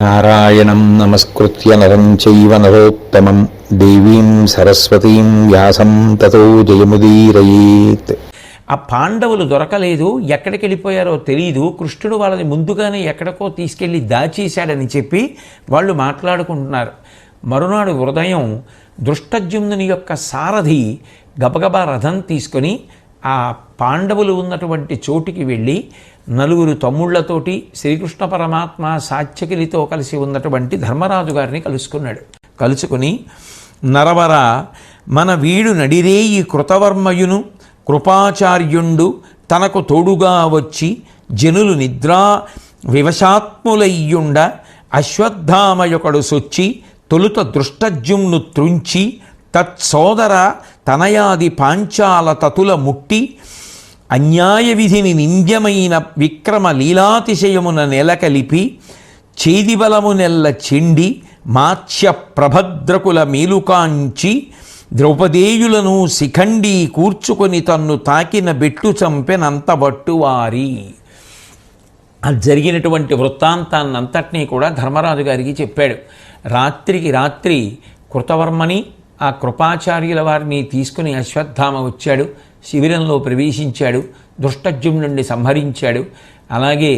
నారాయణం నమస్కృత్య నరం చైవ నరోత్తమం దేవీం సరస్వతీం వ్యాసం తతో జయముదీరయేత్. ఆ పాండవులు దొరకలేదు, ఎక్కడికి వెళ్ళిపోయారో తెలియదు. కృష్ణుడు వాళ్ళని ముందుగానే ఎక్కడికో తీసుకెళ్ళి దాచేశాడని చెప్పి వాళ్ళు మాట్లాడుకుంటున్నారు. మరునాడు ఉదయం దృష్టద్యుమ్నుని యొక్క సారథి గబగబా రథం తీసుకొని ఆ పాండవులు ఉన్నటువంటి చోటికి వెళ్ళి నలుగురు తమ్ముళ్లతోటి శ్రీకృష్ణ పరమాత్మ సాత్యకిలితో కలిసి ఉన్నటువంటి ధర్మరాజు గారిని కలుసుకుని నరవర మన వీడు నడిరేయి కృతవర్మయును కృపాచార్యుండు తనకు తోడుగా వచ్చి జనులు నిద్రా వివశాత్ములయ్యుండ అశ్వత్థామయొకడు సొచ్చి తొలుత దృష్టజ్యుమ్ను త్రుంచి తత్సోదర తనయాది పాంచాల తతుల ముట్టి అన్యాయ విధిని నింద్యమైన విక్రమ లీలాతిశయమున నెలకలిపి చేదిబలము నెల్ల చెండి మాత్స్య ప్రభద్రకుల మేలుకాంచి ద్రౌపదేయులను శిఖండీ కూర్చుకొని తన్ను తాకిన బెట్టు చంపెనంతబట్టువారి. అది జరిగినటువంటి వృత్తాంతాన్నంతటినీ కూడా ధర్మరాజు గారికి చెప్పాడు. రాత్రికి రాత్రి కృతవర్మని ఆ కృపాచార్యుల వారిని తీసుకుని అశ్వత్థామ వచ్చాడు, శిబిరంలో ప్రవేశించాడు, దృష్టజ్యుమ్నుడిని సంహరించాడు. అలాగే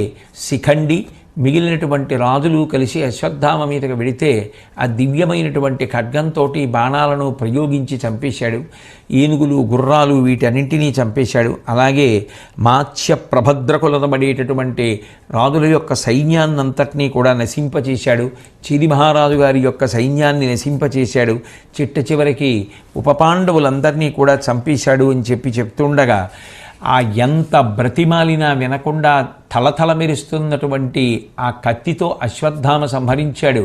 శిఖండి మిగిలినటువంటి రాజులు కలిసి అశ్వత్థామ మీదకి వెడితే ఆ దివ్యమైనటువంటి ఖడ్గంతో బాణాలను ప్రయోగించి చంపేశాడు. ఏనుగులు గుర్రాలు వీటన్నింటినీ చంపేశాడు. అలాగే మాత్స్య ప్రభద్రకులనబడేటటువంటి రాజుల యొక్క సైన్యాన్నంతటినీ కూడా నశింపచేశాడు. చిది మహారాజు గారి యొక్క సైన్యాన్ని నశింపచేశాడు. చిట్ట చివరికి ఉపపాండవులందరినీ కూడా చంపేశాడు అని చెప్తుండగా ఆ ఎంత బ్రతిమాలినా వినకుండా తలతల మెరుస్తున్నటువంటి ఆ కత్తితో అశ్వత్థామ సంహరించాడు.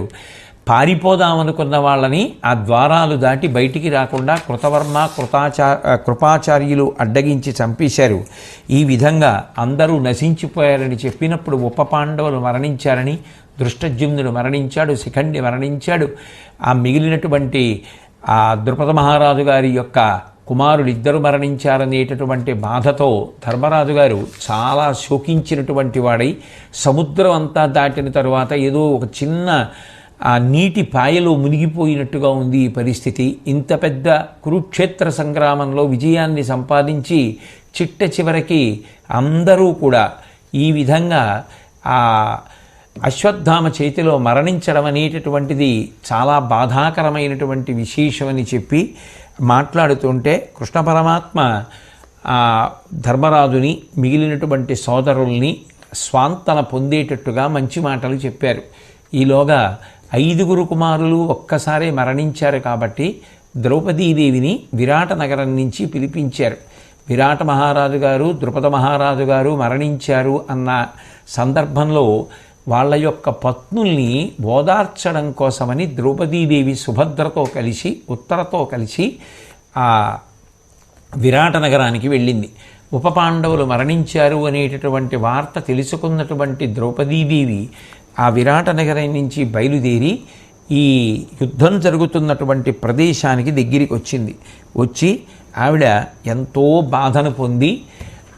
పారిపోదామనుకున్న వాళ్ళని ఆ ద్వారాలు దాటి బయటికి రాకుండా కృతవర్మ కృపాచార్యులు అడ్డగించి చంపేశారు. ఈ విధంగా అందరూ నశించిపోయారని చెప్పినప్పుడు ఉపపాండవులు మరణించారని, దృష్టజ్యుమ్నుడు మరణించాడు, శిఖండి మరణించాడు. ఆ మిగిలినటువంటి ఆ ద్రుపద మహారాజు గారి యొక్క కుమారులిద్దరూ మరణించారనేటటువంటి బాధతో ధర్మరాజు గారు చాలా శోకించినటువంటి వాడై సముద్రం అంతా దాటిన తరువాత ఏదో ఒక చిన్న ఆ నీటి పాయలో మునిగిపోయినట్టుగా ఉంది ఈ పరిస్థితి. ఇంత పెద్ద కురుక్షేత్ర సంగ్రామంలో విజయాన్ని సంపాదించి చిట్ట చివరికి అందరూ కూడా ఈ విధంగా ఆ అశ్వత్థామ చేతిలో మరణించడం అనేటటువంటిది చాలా బాధాకరమైనటువంటి విశేషమని చెప్పి మాట్లాడుతుంటే కృష్ణ పరమాత్మ ధర్మరాజుని మిగిలినటువంటి సోదరుల్ని స్వాంతన పొందేటట్టుగా మంచి మాటలు చెప్పారు. ఈలోగా 5 కుమారులు ఒక్కసారే మరణించారు కాబట్టి ద్రౌపదీదేవిని విరాట నగరం నుంచి పిలిపించారు. విరాట మహారాజు గారు ద్రుపద మహారాజు గారు మరణించారు అన్న సందర్భంలో వాళ్ళ యొక్క పత్నుల్ని ఓదార్చడం కోసమని ద్రౌపదీదేవి సుభద్రతో కలిసి ఉత్తరతో కలిసి ఆ విరాట నగరానికి వెళ్ళింది. ఉపపాండవులు మరణించారు అనేటటువంటి వార్త తెలుసుకున్నటువంటి ద్రౌపదీదేవి ఆ విరాట నగరం నుంచి బయలుదేరి ఈ యుద్ధం జరుగుతున్నటువంటి ప్రదేశానికి దగ్గరికి వచ్చి ఆవిడ ఎంతో బాధను పొంది,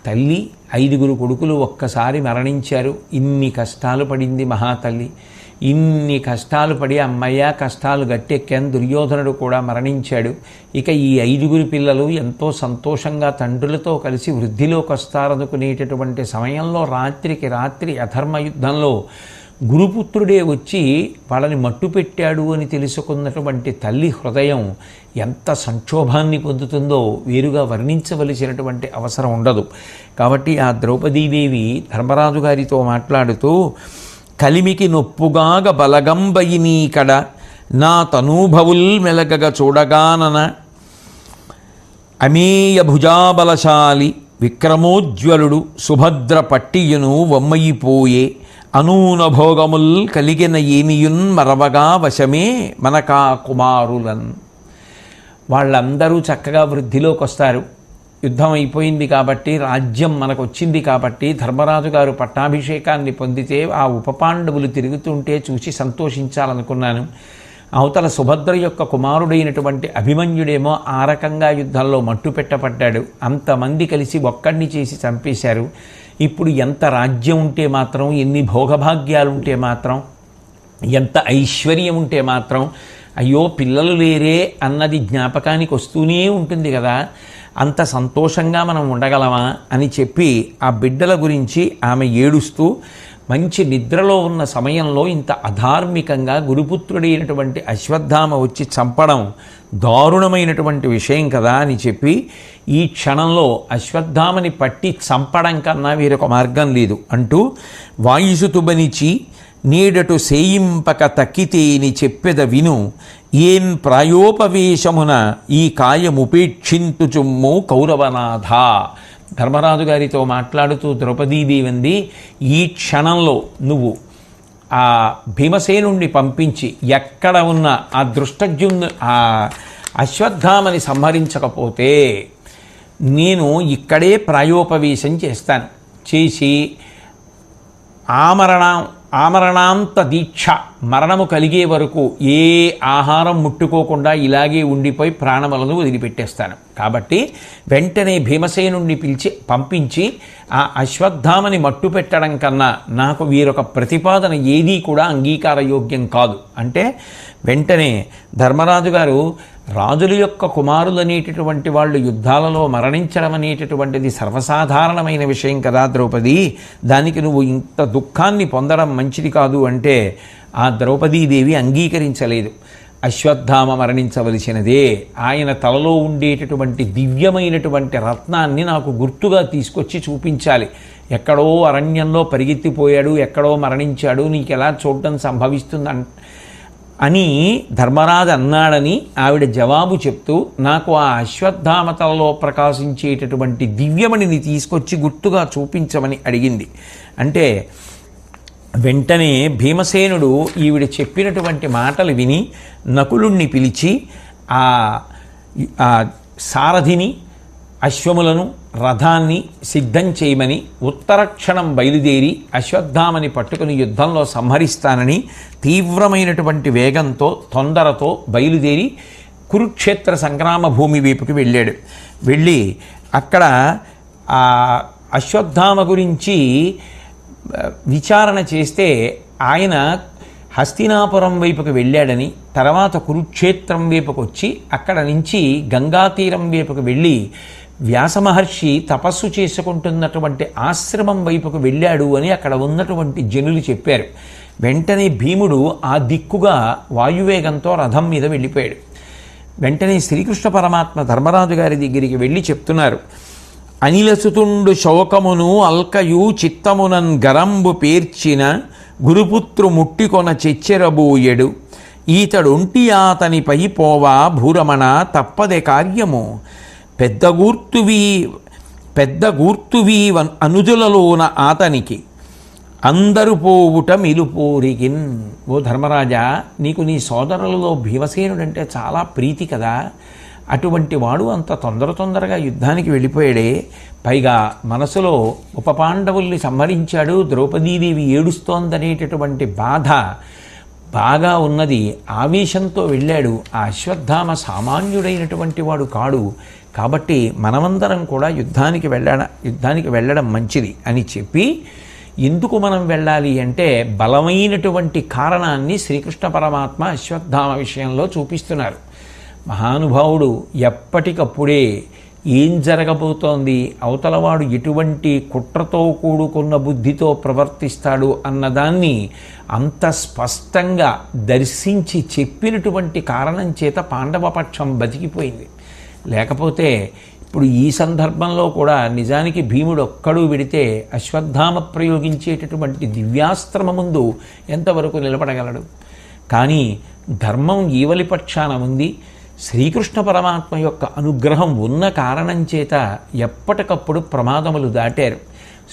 తల్లి 5 కొడుకులు ఒక్కసారి మరణించారు, ఇన్ని కష్టాలు పడింది మహాతల్లి, ఇన్ని కష్టాలు పడి అమ్మయ్య కష్టాలు గట్టెక్కాను, దుర్యోధనుడు కూడా మరణించాడు, ఇక ఈ 5 పిల్లలు ఎంతో సంతోషంగా తండ్రులతో కలిసి వృద్ధిలోకి వస్తారనుకునేటటువంటి సమయంలో రాత్రికి రాత్రి అధర్మ యుద్ధంలో గురుపుత్రుడే వచ్చి వాళ్ళని మట్టు పెట్టాడు అని తెలుసుకున్నటువంటి తల్లి హృదయం ఎంత సంక్షోభాన్ని పొందుతుందో వేరుగా వర్ణించవలసినటువంటి అవసరం ఉండదు. కాబట్టి ఆ ద్రౌపదీదేవి ధర్మరాజు గారితో మాట్లాడుతూ కలిమికి నొప్పుగాగ బలగంబయినీకడ నా తనూభవుల్ మెలగగ చూడగానన అమేయ భుజాబలశాలి విక్రమోజ్వలుడు సుభద్ర పట్టియును వమ్మయిపోయే అనూన భోగముల్ కలిగిన ఏమియున్ మరవగా వశమే మనకా కుమారులన్. వాళ్ళందరూ చక్కగా వృద్ధిలోకి వస్తారు. యుద్ధం అయిపోయింది కాబట్టి, రాజ్యం మనకు వచ్చింది కాబట్టి, ధర్మరాజు గారు పట్టాభిషేకాన్ని పొందితే ఆ ఉపపాండవులు తిరుగుతుంటే చూసి సంతోషించాలనుకున్నాను. అవతల సుభద్ర యొక్క కుమారుడైనటువంటి అభిమన్యుడేమో ఆ రకంగా యుద్ధంలో మట్టు పెట్టబడ్డాడు. అంతమంది కలిసి ఒక్కడిని చేసి చంపేశారు. ఇప్పుడు ఎంత రాజ్యం ఉంటే మాత్రం, ఎన్ని భోగభాగ్యాలు ఉంటే మాత్రం ఎంత ఐశ్వర్యం ఉంటే మాత్రం అయ్యో పిల్లలు లేరే అన్నది జ్ఞాపకానికి వస్తూనే ఉంటుంది కదా, అంత సంతోషంగా మనం ఉండగలమా అని చెప్పి ఆ బిడ్డల గురించి ఆమె ఏడుస్తూ, మంచి నిద్రలో ఉన్న సమయంలో ఇంత అధార్మికంగా గురుపుత్రుడైనటువంటి అశ్వత్థామ వచ్చి చంపడం దారుణమైనటువంటి విషయం కదా అని చెప్పి, ఈ క్షణంలో అశ్వత్థామని పట్టి చంపడం కన్నా వేరొక మార్గం లేదు అంటూ, వాయుసుతుబనిచి నీడటు సేయింపక తక్కితేని చెప్పెద విను, ఏన్ ప్రాయోపవేశమున ఈ కాయముపేక్షింతుచుమ్ము కౌరవనాథ. ధర్మరాజు గారితో మాట్లాడుతూ ద్రౌపదీదేవి అంది, ఈ క్షణంలో నువ్వు ఆ భీమసేనుణ్ణి పంపించి ఎక్కడ ఉన్న ఆ దృష్టజ్యుమ్ను ఆ అశ్వత్థామని సంహరించకపోతే నేను ఇక్కడే ప్రాయోపవేశం చేస్తాను, చేసి ఆమరణాంత దీక్ష, మరణము కలిగే వరకు ఏ ఆహారం ముట్టుకోకుండా ఇలాగే ఉండిపోయి ప్రాణములను వదిలిపెట్టేస్తాను. కాబట్టి వెంటనే భీమసేనుణ్ణి పంపించి ఆ అశ్వత్థామని మట్టు పెట్టడం కన్నా నాకు వీరొక ప్రతిపాదన ఏదీ కూడా అంగీకారయోగ్యం కాదు అంటే, వెంటనే ధర్మరాజు గారు రాజుల యొక్క కుమారులు అనేటటువంటి వాళ్ళు యుద్ధాలలో మరణించడం అనేటటువంటిది సర్వసాధారణమైన విషయం కదా ద్రౌపది, దానికి నువ్వు ఇంత దుఃఖాన్ని పొందడం మంచిది కాదు అంటే ఆ ద్రౌపదీదేవి అంగీకరించలేదు. అశ్వత్థామ మరణించవలసినదే, ఆయన తలలో ఉండేటటువంటి దివ్యమైనటువంటి రత్నాన్ని నాకు గుర్తుగా తీసుకొచ్చి చూపించాలి. ఎక్కడో అరణ్యంలో పరిగెత్తిపోయాడు, ఎక్కడో మరణించాడు, నీకెలా చూడడం సంభవిస్తుంది అని ధర్మరాజు అన్నాడని ఆవిడ జవాబు చెప్తూ, నాకు ఆ అశ్వత్థామ తలలో ప్రకాశించేటటువంటి దివ్యమణిని తీసుకొచ్చి గుర్తుగా చూపించమని అడిగింది. అంటే వెంటనే భీమసేనుడు ఈవిడ చెప్పినటువంటి మాటలు విని నకులుణ్ణి పిలిచి ఆ సారథిని, అశ్వములను, రథాన్ని సిద్ధం చేయమని ఉత్తరక్షణం బయలుదేరి అశ్వత్థామని పట్టుకుని యుద్ధంలో సంహరిస్తానని తీవ్రమైనటువంటి వేగంతో, తొందరతో బయలుదేరి కురుక్షేత్ర సంగ్రామ భూమి వైపుకి వెళ్ళాడు. వెళ్ళి అక్కడ ఆ అశ్వత్థామ గురించి విచారణ చేస్తే ఆయన హస్తినాపురం వైపుకి వెళ్ళాడని, తర్వాత కురుక్షేత్రం వైపుకు వచ్చి అక్కడ నుంచి గంగాతీరం వైపుకు వెళ్ళి వ్యాసమహర్షి తపస్సు చేసుకుంటున్నటువంటి ఆశ్రమం వైపుకు వెళ్ళాడు అని అక్కడ ఉన్నటువంటి జనులు చెప్పారు. వెంటనే భీముడు ఆ దిక్కుగా వాయువేగంతో రథం మీద వెళ్ళిపోయాడు. వెంటనే శ్రీకృష్ణ పరమాత్మ ధర్మరాజు గారి దగ్గరికి వెళ్ళి చెప్తున్నారు, అనిలసుతుండు శోకమును అల్కయు చిత్తమునన్ గరంబు పేర్చిన గురుపుత్రు ముట్టికొన చెచ్చెరబోయెడు, ఈతడొంటి ఆతనిపై పోవా భూరమణ తప్పదే కార్యము, పెద్ద గూర్తువి అనుజులలోన ఆతనికి అందరు పోవుట మిలుపోరిగిన్. ఓ ధర్మరాజా, నీకు నీ సోదరులలో భీమసేనుడంటే చాలా ప్రీతి కదా, అటువంటి వాడు అంత తొందరగా యుద్ధానికి వెళ్ళిపోయాడే, పైగా మనసులో ఉపపాండవుల్ని సంహరించాడు, ద్రౌపదీదేవి ఏడుస్తోందనేటటువంటి బాధ బాగా ఉన్నది, ఆవేశంతో వెళ్ళాడు. ఆ అశ్వత్థామ సామాన్యుడైనటువంటి వాడు కాడు, కాబట్టి మనమందరం కూడా యుద్ధానికి వెళ్ళడం మంచిది అని చెప్పి, ఎందుకు మనం వెళ్ళాలి అంటే బలమైనటువంటి కారణాన్ని శ్రీకృష్ణ పరమాత్మ అశ్వత్థామ విషయంలో చూపిస్తున్నారు. మహానుభావుడు ఎప్పటికప్పుడే ఏం జరగబోతోంది, అవతలవాడు ఎటువంటి కుట్రతో కూడుకున్న బుద్ధితో ప్రవర్తిస్తాడు అన్నదాన్ని అంత స్పష్టంగా దర్శించి చెప్పినటువంటి కారణం చేత పాండవపక్షం బతికిపోయింది. లేకపోతే ఇప్పుడు ఈ సందర్భంలో కూడా నిజానికి భీముడు ఒక్కడు విడితే అశ్వత్థామ ప్రయోగించేటటువంటి దివ్యాస్త్రమ ముందు ఎంతవరకు నిలబడగలడు? కానీ ధర్మం ఈవలి పక్షాన ఉంది, శ్రీకృష్ణ పరమాత్మ యొక్క అనుగ్రహం ఉన్న కారణం చేత ఎప్పటికప్పుడు ప్రమాదములు దాటారు.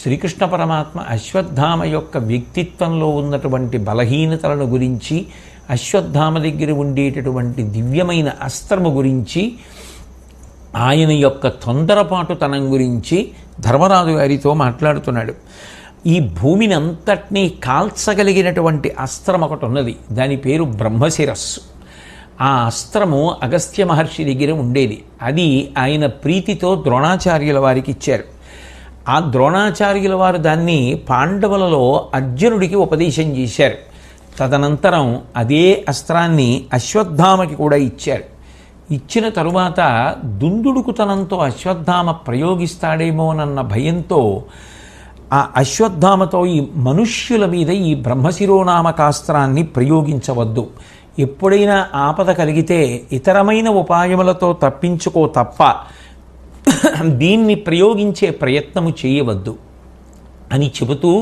శ్రీకృష్ణ పరమాత్మ అశ్వత్థామ యొక్క వ్యక్తిత్వంలో ఉన్నటువంటి బలహీనతలను గురించి, అశ్వత్థామ దగ్గర ఉండేటటువంటి దివ్యమైన అస్త్రము గురించి, ఆయన యొక్క తొందరపాటుతనం గురించి ధర్మరాజు గారితో మాట్లాడుతున్నాడు. ఈ భూమిని అంతటినీ కాల్చగలిగినటువంటి అస్త్రం ఒకటి ఉన్నది, దాని పేరు బ్రహ్మశిరస్సు. ఆ అస్త్రము అగస్త్య మహర్షి దగ్గర ఉండేది. అది ఆయన ప్రీతితో ద్రోణాచార్యుల వారికి ఇచ్చారు. ఆ ద్రోణాచార్యుల వారు దాన్ని పాండవులలో అర్జునుడికి ఉపదేశం చేశారు. తదనంతరం అదే అస్త్రాన్ని అశ్వత్థామకి కూడా ఇచ్చారు. ఇచ్చిన తరువాత దుందుడుకుతనంతో అశ్వత్థామ ప్రయోగిస్తాడేమోనన్న భయంతో ఆ అశ్వత్థామతో ఈ మనుష్యుల మీద ఈ బ్రహ్మశిరోనామకాస్త్రాన్ని ప్రయోగించవద్దు. ఎప్పుడైనా ఆపద కలిగితే ఇతరమైన ఉపాయములతో తప్పించుకో తప్ప దీన్ని ప్రయోగించే ప్రయత్నము చేయవద్దు అని చెబుతూ,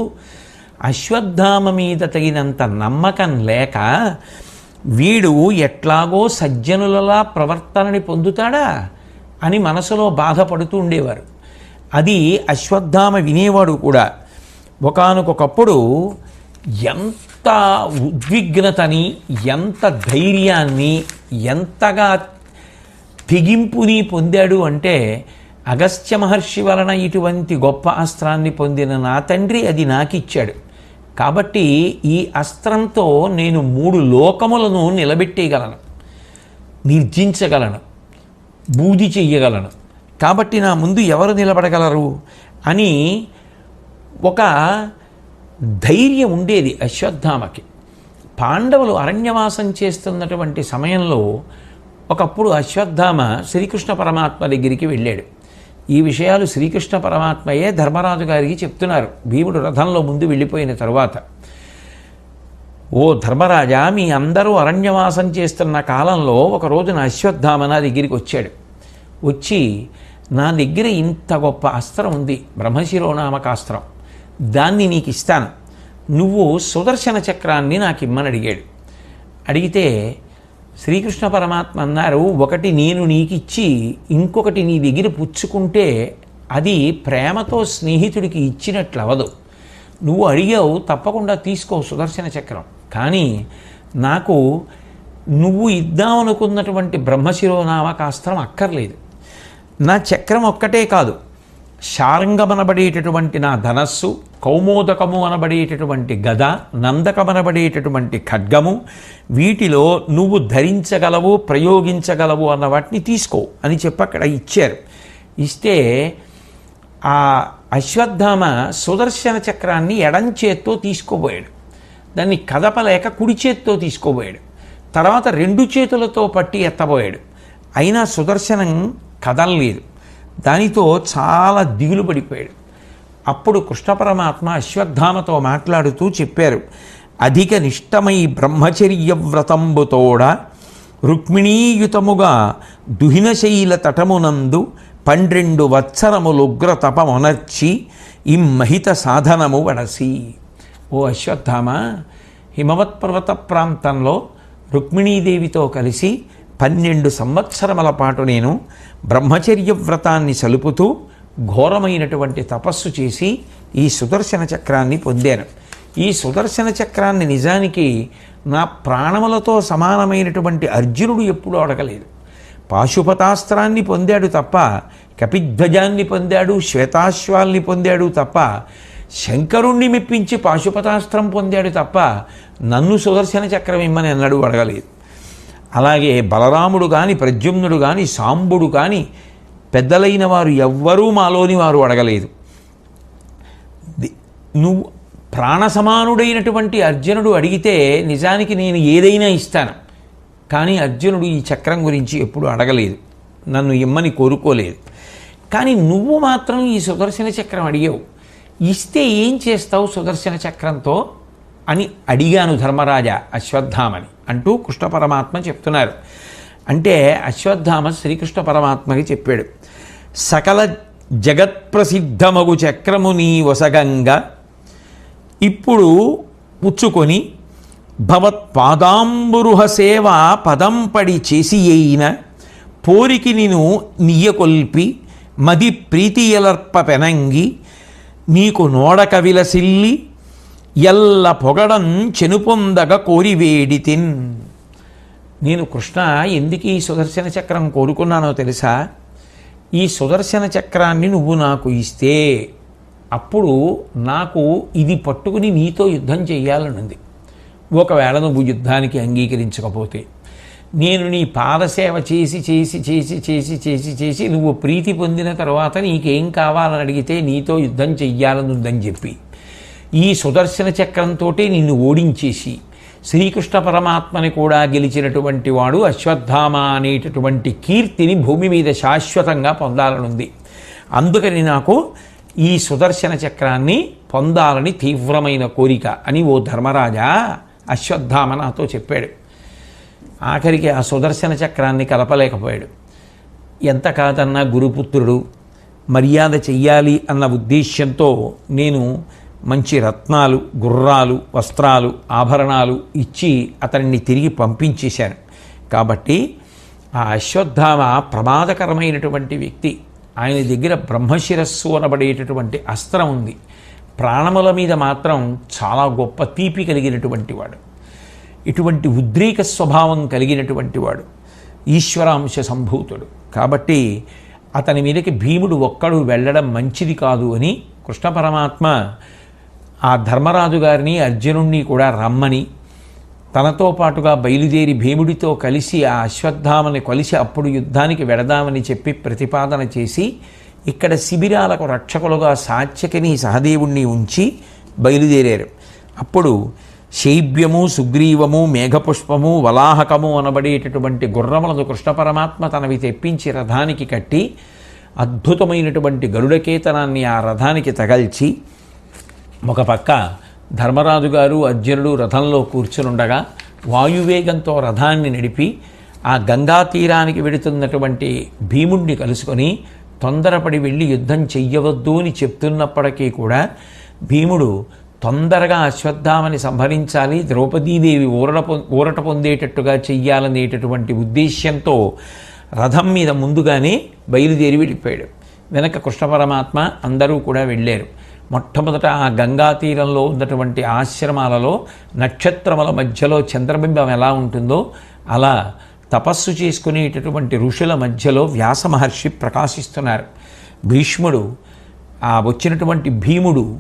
అశ్వత్థామ మీద తగినంత నమ్మకం లేక వీడు ఎట్లాగో సజ్జనులలా ప్రవర్తనని పొందుతాడా అని మనసులో బాధపడుతూ ఉండేవారు. అది అశ్వత్థామ వినేవాడు కూడా. ఒకానొకప్పుడు ఎంత ఉద్విగ్నతని, ఎంత ధైర్యాన్ని, ఎంతగా తెగింపుని పొందాడు అంటే, అగస్త్య మహర్షి వలన ఇటువంటి గొప్ప అస్త్రాన్ని పొందిన నా తండ్రి అది నాకిచ్చాడు కాబట్టి ఈ అస్త్రంతో నేను 3 లోకములను నిలబెట్టేయగలను, నిర్జించగలను, బూది చెయ్యగలను. కాబట్టి నా ముందు ఎవరు నిలబడగలరు అని ఒక ధైర్యం ఉండేది అశ్వత్థామకి. పాండవులు అరణ్యవాసం చేస్తున్నటువంటి సమయంలో ఒకప్పుడు అశ్వత్థామ శ్రీకృష్ణ పరమాత్మ దగ్గరికి వెళ్ళాడు. ఈ విషయాలు శ్రీకృష్ణ పరమాత్మయే ధర్మరాజు గారికి చెప్తున్నారు భీముడు రథంలో ముందు వెళ్ళిపోయిన తరువాత. ఓ ధర్మరాజా, మీ అందరూ అరణ్యవాసం చేస్తున్న కాలంలో ఒకరోజు నా అశ్వత్థామ నా దగ్గరికి వచ్చాడు. వచ్చి, నా దగ్గర ఇంత గొప్ప అస్త్రం ఉంది, బ్రహ్మశిరోనామకాస్త్రం, దాన్ని నీకు ఇస్తాను, నువ్వు సుదర్శన చక్రాన్ని నాకు ఇమ్మని అడిగాడు. అడిగితే శ్రీకృష్ణ పరమాత్మ అన్నారు, ఒకటి నేను నీకిచ్చి ఇంకొకటి నీ దగ్గర పుచ్చుకుంటే అది ప్రేమతో స్నేహితుడికి ఇచ్చినట్లు అవదు. నువ్వు అడిగావు, తప్పకుండా తీసుకో సుదర్శన చక్రం, కానీ నాకు నువ్వు ఇద్దామనుకున్నటువంటి బ్రహ్మశిరోనామకాస్త్రం అక్కర్లేదు. నా చక్రం ఒక్కటే కాదు, శారంగమనబడేటటువంటి నా ధనస్సు, కౌమోదకము అనబడేటటువంటి గద, నందకమనబడేటటువంటి ఖడ్గము, వీటిలో నువ్వు ధరించగలవు, ప్రయోగించగలవు అన్న వాటిని తీసుకో అని చెప్పి అక్కడ ఇచ్చారు. ఇస్తే ఆ అశ్వత్థామ సుదర్శన చక్రాన్ని ఎడం చేత్తో తీసుకోబోయాడు. దాన్ని కదపలేక కుడి చేత్తో తీసుకోబోయాడు. తర్వాత 2 చేతులతో పట్టి ఎత్తబోయాడు. అయినా సుదర్శనం కదలలేదు. దానితో చాలా దిగులు పడిపోయాడు. అప్పుడు కృష్ణ పరమాత్మ అశ్వత్థామతో మాట్లాడుతూ చెప్పారు, అధిక నిష్టమై బ్రహ్మచర్య వ్రతంబుతోడ రుక్మిణీయుతముగా దుహినశైల తటమునందు 12 వత్సరములుగ్ర తపమొనర్చి ఇమ్మహిత సాధనము వడసి. ఓ అశ్వత్థామ, హిమవత్పర్వత ప్రాంతంలో రుక్మిణీదేవితో కలిసి 12 సంవత్సరముల పాటు నేను బ్రహ్మచర్య వ్రతాన్ని సలుపుతూ ఘోరమైనటువంటి తపస్సు చేసి ఈ సుదర్శన చక్రాన్ని పొందాను. ఈ సుదర్శన చక్రాన్ని నిజానికి నా ప్రాణములతో సమానమైనటువంటి అర్జునుడు ఎప్పుడూ అడగలేదు. పాశుపతాస్త్రాన్ని పొందాడు తప్ప, కపిధ్వజాన్ని పొందాడు, శ్వేతాశ్వాల్ని పొందాడు తప్ప, శంకరుణ్ణి మెప్పించి పాశుపతాస్త్రం పొందాడు తప్ప నన్ను సుదర్శన చక్రం ఇమ్మని అన్నాడు అడగలేదు. అలాగే బలరాముడు కానీ, ప్రద్యుమ్నుడు కానీ, సాంబుడు కానీ, పెద్దలైన వారు ఎవ్వరూ మాలోని వారు అడగలేదు. నువ్వు ప్రాణసమానుడైనటువంటి అర్జునుడు అడిగితే నిజానికి నేను ఏదైనా ఇస్తాను, కానీ అర్జునుడు ఈ చక్రం గురించి ఎప్పుడు అడగలేదు, నన్ను ఇమ్మని కోరుకోలేదు. కానీ నువ్వు మాత్రం ఈ సుదర్శన చక్రం అడిగావు, ఇస్తే ఏం చేస్తావు సుదర్శన చక్రంతో అని అడిగాను ధర్మరాజా అశ్వత్థామని అంటూ కృష్ణ పరమాత్మ చెప్తున్నారు. అంటే అశ్వత్థామ శ్రీకృష్ణ పరమాత్మకి చెప్పాడు, సకల జగత్ప్రసిద్ధమగు చక్రము నీ వసగంగా ఇప్పుడు పుచ్చుకొని భవత్పాదాంబురుహ సేవ పదంపడి చేసి అయిన పోరికి నిను నియ్యకొల్పి మది ప్రీతియలర్ప పెనంగి నీకు నోడక విలసిల్లి ఎల్ల పొగడం చెనుపొందగ కోరివేడితిన్. నేను కృష్ణ ఎందుకు ఈ సుదర్శన చక్రం కోరుకున్నానో తెలుసా? ఈ సుదర్శన చక్రాన్ని నువ్వు నాకు ఇస్తే అప్పుడు నాకు ఇది పట్టుకుని నీతో యుద్ధం చెయ్యాలనుంది. ఒకవేళ నువ్వు యుద్ధానికి అంగీకరించకపోతే నేను నీ పాదసేవ చేసి చేసి చేసి చేసి చేసి చేసి నువ్వు ప్రీతి పొందిన తర్వాత నీకేం కావాలని అడిగితే నీతో యుద్ధం చెయ్యాలనుందని చెప్పి ఈ సుదర్శన చక్రంతో నిన్ను ఓడించేసి శ్రీకృష్ణ పరమాత్మని కూడా గెలిచినటువంటి వాడు అశ్వత్థామ అనేటటువంటి కీర్తిని భూమి మీద శాశ్వతంగా పొందాలనుంది. అందుకని నాకు ఈ సుదర్శన చక్రాన్ని పొందాలని తీవ్రమైన కోరిక అని ఓ ధర్మరాజా అశ్వత్థామ నాతో చెప్పాడు. ఆఖరికి ఆ సుదర్శన చక్రాన్ని కలపలేకపోయాడు. ఎంత కాదన్నా గురుపుత్రుడు, మర్యాద చెయ్యాలి అన్న ఉద్దేశ్యంతో నేను మంచి రత్నాలు, గుర్రాలు, వస్త్రాలు, ఆభరణాలు ఇచ్చి అతన్ని తిరిగి పంపించేశాను. కాబట్టి ఆ అశ్వత్థామ ప్రమాదకరమైనటువంటి వ్యక్తి. ఆయన దగ్గర బ్రహ్మశిరస్సు అనబడేటటువంటి అస్త్రం ఉంది. ప్రాణముల మీద మాత్రం చాలా గొప్ప తీపి కలిగినటువంటి వాడు. ఇటువంటి ఉద్రేక స్వభావం కలిగినటువంటి వాడు, ఈశ్వరాంశ సంభూతుడు. కాబట్టి అతని మీదకి భీముడు ఒక్కడు వెళ్ళడం మంచిది కాదు అని కృష్ణ పరమాత్మ ఆ ధర్మరాజు గారిని అర్జునుణ్ణి కూడా రమ్మని తనతో పాటుగా బయలుదేరి భీముడితో కలిసి ఆ అశ్వత్థామని కలిసి అప్పుడు యుద్ధానికి వెడదామని చెప్పి ప్రతిపాదన చేసి ఇక్కడ శిబిరాలకు రక్షకులుగా సాత్యకిని సహదేవుణ్ణి ఉంచి బయలుదేరారు. అప్పుడు శైబ్యము, సుగ్రీవము, మేఘపుష్పము, వలాహకము అనబడేటటువంటి గుర్రములను కృష్ణ పరమాత్మ తనవి తెప్పించి రథానికి కట్టి అద్భుతమైనటువంటి గరుడకేతనాన్ని ఆ రథానికి తగల్చి ఒక పక్క ధర్మరాజు గారు అర్జునుడు రథంలో కూర్చునుండగా వాయువేగంతో రథాన్ని నడిపి ఆ గంగా తీరానికి వెడుతున్నటువంటి భీముణ్ణి కలుసుకొని తొందరపడి వెళ్ళి యుద్ధం చెయ్యవద్దు అని చెప్తున్నప్పటికీ కూడా భీముడు తొందరగా అశ్వత్థామని సంహరించాలి, ద్రౌపదీదేవి ఊరట పొందేటట్టుగా చెయ్యాలనేటటువంటి ఉద్దేశ్యంతో రథం మీద ముందుగానే బయలుదేరి వెళ్ళిపోయాడు. వెనక కృష్ణ పరమాత్మ అందరూ కూడా వెళ్ళారు. మొట్టమొదట ఆ గంగా తీరంలో ఉన్నటువంటి ఆశ్రమాలలో నక్షత్రముల మధ్యలో చంద్రబింబం ఎలా ఉంటుందో అలా తపస్సు చేసుకునేటటువంటి ఋషుల మధ్యలో వ్యాస మహర్షి ప్రకాశిస్తున్నారు. భీష్ముడు ఆ వచ్చినటువంటి భీముడు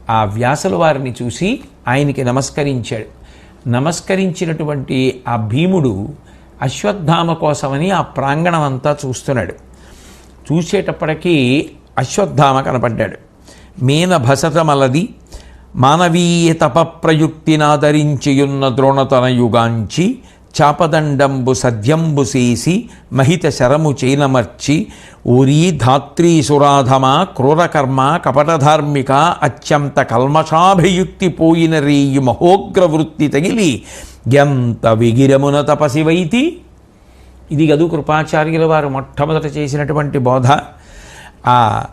ఆ వ్యాసుల వారిని చూసి ఆయనకి నమస్కరించాడు. నమస్కరించినటువంటి ఆ భీముడు అశ్వత్థామ కోసమని ఆ ప్రాంగణం అంతా చూస్తున్నాడు. చూసేటప్పటికీ అశ్వత్థామ కనపడ్డాడు. మేన భసతమలది మానవీయ తపప్రయుక్తినాదరించియున్న ద్రోణతనయుగాంచి చాపదండంబు సద్యంబు సేసి మహిత శరము చేనమర్చి ఊరీ ధాత్రీ సురాధమ క్రూరకర్మ కపటధార్మిక అత్యంత కల్మషాభియుక్తి పోయిన రేయి మహోగ్రవృత్తి తగిలి ఎంత విగిరమున తపసివైతి. ఇది గదు కృపాచార్యుల వారు మొట్టమొదట చేసినటువంటి బోధ. ఆ